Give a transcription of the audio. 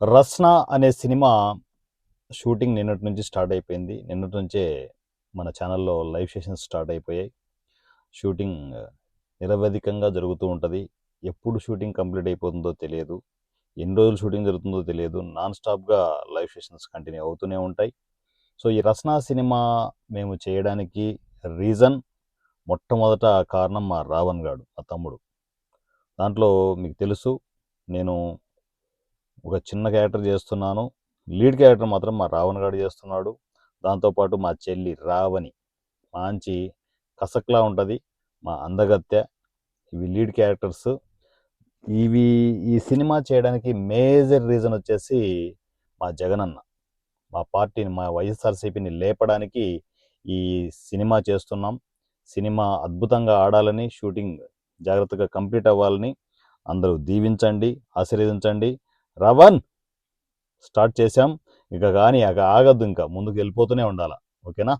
'రస్నా' అనే cinema shooting నిన్నటి నుంచి స్టార్ట్ అయిపోయింది. నిన్నటి నుంచే మన ఛానల్‌లో లైవ్ సెషన్స్ స్టార్ట్ అయిపోయాయి. షూటింగ్ నిరవధికంగా జరుగుతూ ఉంటది. ఎప్పుడు షూటింగ్ కంప్లీట్ అయిపోతుందో తెలియదు. ఎన్ని రోజులు షూటింగ్ జరుగుతుందో తెలియదు. నాన్ స్టాప్‌గా లైవ్ సెషన్స్ కంటిన్యూ అవుతూనే ఉంటాయి. సో, ఈ 'రస్నా' సినిమా మేము చేయడానికి రీజన్ మొట్టమొదట కారణం మా రావణ్ గాడు, మా తమ్ముడు. దాంట్లో మీకు తెలుసు నేను ఒక చిన్న క్యారెక్టర్ చేస్తున్నాను. లీడ్ క్యారెక్టర్ మాత్రం మా రావణ్ గాడు చేస్తున్నాడు. దాంతోపాటు మా చెల్లి రావణి మంచి కసక్లా ఉంటుంది, మా అందగత్తె. ఇవి లీడ్ క్యారెక్టర్స్. ఇవి ఈ సినిమా చేయడానికి మేజర్ రీజన్ వచ్చేసి మా జగనన్న. మా పార్టీని, మా వైఎస్ఆర్సీపీని లేపడానికి ఈ సినిమా చేస్తున్నాం. సినిమా అద్భుతంగా ఆడాలని, షూటింగ్ జాగ్రత్తగా కంప్లీట్ అవ్వాలని అందరూ దీవించండి, ఆశీర్వదించండి. రవణ్ స్టార్ట్ చేశాం. ఇక కానీ ఆగద్దు, ఇంకా ముందుకు వెళ్ళిపోతూనే ఉండాలి. ఓకేనా?